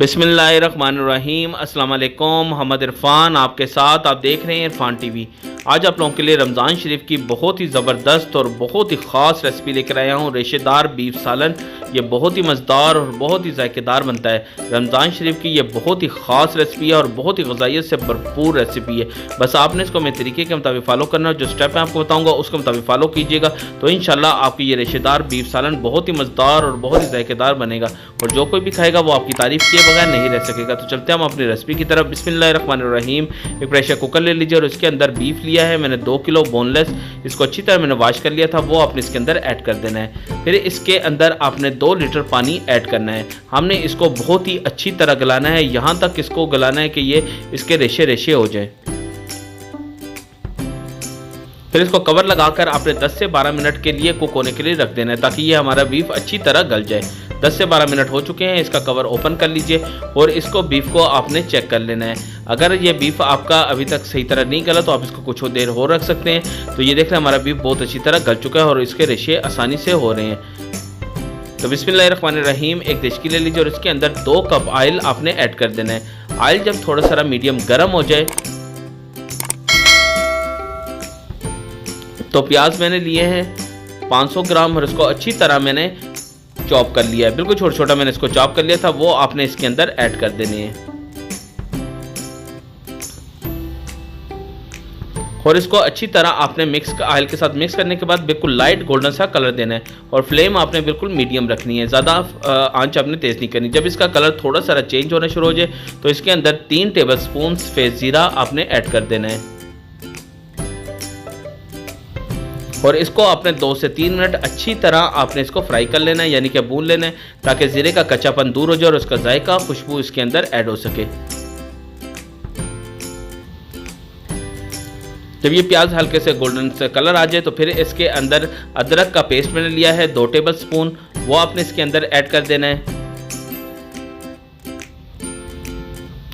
बिस्मिल्लाहिर्रहमानिर्रहीम। अस्सलाम वालेकुम। मोहम्मद इरफान आपके साथ, आप देख रहे हैं इरफान टीवी। आज आप लोगों के लिए रमज़ान शरीफ की बहुत ही ज़बरदस्त और बहुत ही ख़ास रेसिपी लेकर आया हूँ, रेशेदार बीफ सालन। ये बहुत ही मज़ेदार और बहुत ही जायकेदार बनता है। रमज़ान शरीफ की ये बहुत ही ख़ास रेसिपी है और बहुत ही ग़िज़ाइयत से भरपूर रेसिपी है। बस आपने इसको मेरे तरीके के मुताबिक फ़ॉलो करना, जो स्टेप मैं आपको बताऊँगा उसके मुताबिक फ़ॉलो कीजिएगा तो इंशाल्लाह आपकी ये रेशेदार बीफ सालन बहुत ही मज़ेदार और बहुत ही जायकेदार बनेगा और जो कोई भी खाएगा वो आपकी तारीफ़ किए बगैर नहीं रह सकेगा। तो चलते हैं हम अपनी रेसिपी की तरफ। बिस्मिल्लाहिर्रहमानिर्रहीम। एक प्रेशर कुकर ले लीजिए और इसके अंदर बीफ लिया है मैंने 2 किलो बोनलेस। इसको अच्छी तरह मैंने वॉश कर लिया था, वो आपने इसके अंदर ऐड कर देना है। फिर इसके अंदर आपने 2 लीटर पानी ऐड करना है। हमने इसको बहुत ही अच्छी तरह गलाना है, यहाँ तक इसको गलाना है कि ये इसके रेशे रेशे हो जाए। फिर इसको कवर लगाकर आपने 10 से 12 मिनट के लिए कुक होने के लिए रख देना है ताकि ये हमारा बीफ अच्छी तरह गल जाए। 10 से 12 मिनट हो चुके हैं, इसका कवर ओपन कर लीजिए और इसको बीफ को आपने चेक कर लेना है। अगर ये बीफ आपका अभी तक सही तरह नहीं गला तो आप इसको कुछ देर हो रख सकते हैं। तो ये देख रहे हैं हमारा बीफ बहुत अच्छी तरह गल चुका है और इसके रेशे आसानी से हो रहे हैं। तो बिस्मिल्लाहिर्रहमानिर्रहीम। एक देशकी ले लीजिए और इसके अंदर 2 कप ऑयल आपने ऐड कर देना है। ऑयल जब थोड़ा सा मीडियम गर्म हो जाए तो प्याज मैंने लिए हैं 500 ग्राम और इसको अच्छी तरह मैंने चॉप कर लिया है। बिल्कुल छोटा छोटा मैंने इसको चॉप कर लिया था, वो आपने इसके अंदर ऐड कर देने हैं और इसको अच्छी तरह आपने ऑयल के साथ मिक्स करने के बाद बिल्कुल लाइट गोल्डन सा कलर देना है और फ्लेम आपने बिल्कुल मीडियम रखनी है, ज़्यादा आंच आपने तेज़ नहीं करनी। जब इसका कलर थोड़ा सा चेंज होना शुरू हो जाए तो इसके अंदर 3 टेबल स्पून सफ़ेद ज़ीरा आपने ऐड कर देना है और इसको आपने 2 से 3 मिनट अच्छी तरह आपने इसको फ्राई कर लेना है, यानी कि भून लेना है ताकि ज़ीरे का कच्चापन दूर हो जाए और उसका जायका खुशबू इसके अंदर ऐड हो सके। जब ये प्याज हल्के से गोल्डन से कलर आ जाए तो फिर इसके अंदर अदरक का पेस्ट मैंने लिया है 2 टेबल स्पून, वो आपने इसके अंदर ऐड कर देना है।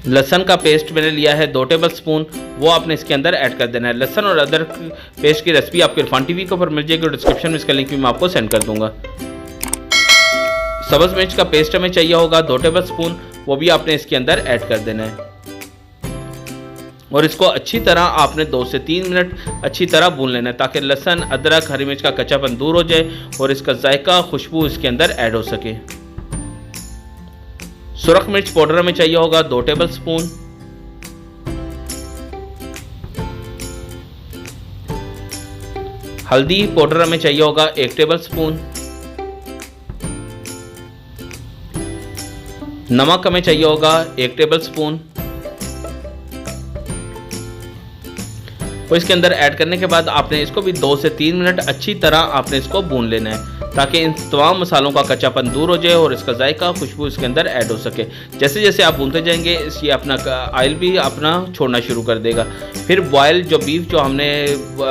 लहसुन का पेस्ट मैंने लिया है 2 टेबल स्पून, वो आपने इसके अंदर ऐड कर देना है। लहसुन और अदरक पेस्ट की रेसिपी आपके इरफान टीवी के ऊपर मिल जाएगी और डिस्क्रिप्शन में इसका लिंक भी मैं आपको सेंड कर दूंगा। सब्ज़ मिर्च का पेस्ट हमें चाहिए होगा 2 टेबल स्पून, वो भी आपने इसके अंदर ऐड कर देना है और इसको अच्छी तरह आपने 2 से 3 मिनट अच्छी तरह भून लेना है ताकि लहसुन अदरक हरी मिर्च का कच्चापन दूर हो जाए और इसका जायका खुशबू इसके अंदर ऐड हो सके। सुरख मिर्च पाउडर हमें चाहिए होगा 2 टेबल स्पून, हल्दी पाउडर हमें चाहिए होगा 1 टेबल स्पून, नमक हमें चाहिए होगा 1 टेबल स्पून। और इसके अंदर ऐड करने के बाद आपने इसको भी 2 से 3 मिनट अच्छी तरह आपने इसको भून लेना है ताकि इन तमाम मसालों का कच्चापन दूर हो जाए और इसका जायका खुशबू इसके अंदर ऐड हो सके। जैसे जैसे आप भूनते जाएंगे ये अपना ऑयल भी अपना छोड़ना शुरू कर देगा। फिर बॉयल जो बीफ जो हमने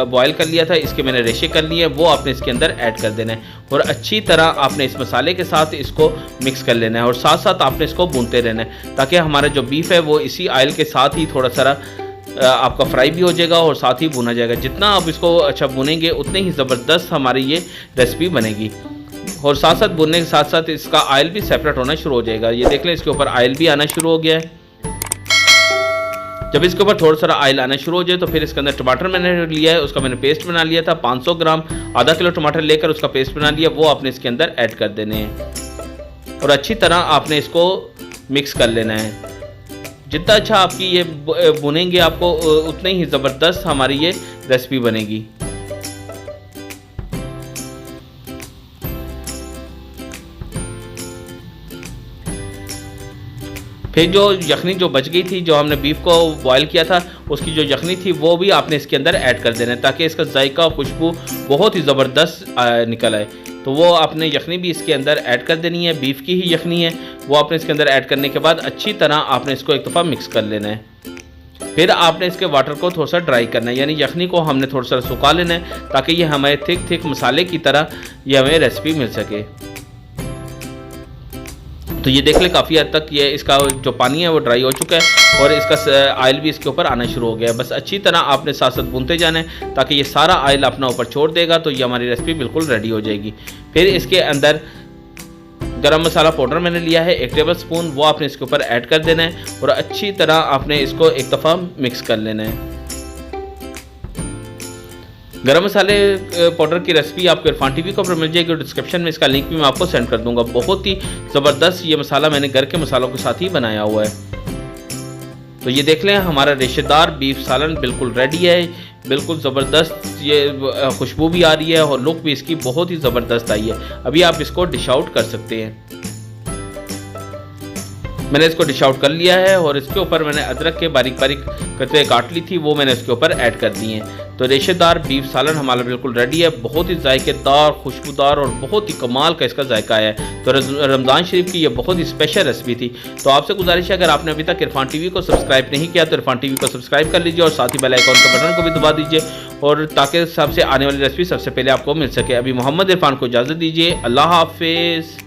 बॉयल कर लिया था इसके मैंने रेशे कर लिए, वो आपने इसके अंदर ऐड कर देना है और अच्छी तरह आपने इस मसाले के साथ इसको मिक्स कर लेना है और साथ साथ आपने इसको भूनते रहना है ताकि हमारा जो बीफ है वो इसी ऑयल के साथ ही थोड़ा सा आपका फ्राई भी हो जाएगा और साथ ही भुना जाएगा। जितना आप इसको अच्छा भुनेंगे उतने ही ज़बरदस्त हमारी ये रेसिपी बनेगी और साथ साथ भुनने के साथ साथ इसका ऑयल भी सेपरेट होना शुरू हो जाएगा। ये देख लें इसके ऊपर ऑयल भी आना शुरू हो गया है। जब इसके ऊपर थोड़ा सा ऑयल आना शुरू हो जाए तो फिर इसके अंदर टमाटर मैंने लिया है, उसका मैंने पेस्ट बना लिया था 500 ग्राम। आधा किलो टमाटर लेकर उसका पेस्ट बना लिया, वो आपने इसके अंदर ऐड कर देने हैं और अच्छी तरह आपने इसको मिक्स कर लेना है। जितना अच्छा आपकी ये भुनेंगे आपको उतने ही ज़बरदस्त हमारी ये रेसिपी बनेगी। फिर जो यखनी जो बच गई थी, जो हमने बीफ को बॉयल किया था, उसकी जो यखनी थी वो भी आपने इसके अंदर ऐड कर देना है ताकि इसका जायका खुशबू बहुत ही ज़बरदस्त निकल आए। तो वो आपने यखनी भी इसके अंदर ऐड कर देनी है, बीफ की ही यखनी है, वो आपने इसके अंदर ऐड करने के बाद अच्छी तरह आपने इसको एक दफ़ा मिक्स कर लेना है। फिर आपने इसके वाटर को थोड़ा सा ड्राई करना है, यानी यखनी को हमने थोड़ा सा सुखा लेना है ताकि ये हमें थिक मसाले की तरह ये हमें रेसिपी मिल सके। तो ये देख ले काफ़ी हद तक ये इसका जो पानी है वो ड्राई हो चुका है और इसका ऑयल भी इसके ऊपर आना शुरू हो गया है। बस अच्छी तरह आपने साथ साथ भूनते जाना है ताकि ये सारा ऑयल अपना ऊपर छोड़ देगा तो ये हमारी रेसिपी बिल्कुल रेडी हो जाएगी। फिर इसके अंदर गरम मसाला पाउडर मैंने लिया है 1 टेबल स्पून, वो आपने इसके ऊपर ऐड कर देना है और अच्छी तरह आपने इसको एक दफ़ा मिक्स कर लेना है। गरम मसाले पाउडर की रेसिपी आपको इरफान टीवी के ऊपर मिल जाएगी और डिस्क्रिप्शन में इसका लिंक भी मैं आपको सेंड कर दूंगा। बहुत ही ज़बरदस्त ये मसाला मैंने घर के मसालों के साथ ही बनाया हुआ है। तो ये देख लें, हमारा रेशेदार बीफ सालन बिल्कुल रेडी है। बिल्कुल ज़बरदस्त ये खुशबू भी आ रही है और लुक भी इसकी बहुत ही ज़बरदस्त आई है। अभी आप इसको डिश आउट कर सकते हैं। मैंने इसको डिश आउट कर लिया है और इसके ऊपर मैंने अदरक के बारीक बारीक कतरे काट ली थी, वो मैंने इसके ऊपर ऐड कर दिए हैं। तो रेशेदार बीफ सालन हमारा बिल्कुल रेडी है। बहुत ही जायकेदार, खुशबूदार और बहुत ही कमाल का इसका जायका है। तो रमज़ान शरीफ की ये बहुत ही स्पेशल रेसिपी थी। तो आपसे गुजारिश है, अगर आपने अभी तक इरफान टीवी को सब्सक्राइब नहीं किया तो इरफान टीवी को सब्सक्राइब कर लीजिए और साथ ही बेल आइकॉन के बटन को भी दबा दीजिए और ताकि सबसे आने वाली रेसिपी सबसे पहले आपको मिल सके। अभी मोहम्मद इरफान को इजाज़त दीजिए। अल्लाह हाफिज़।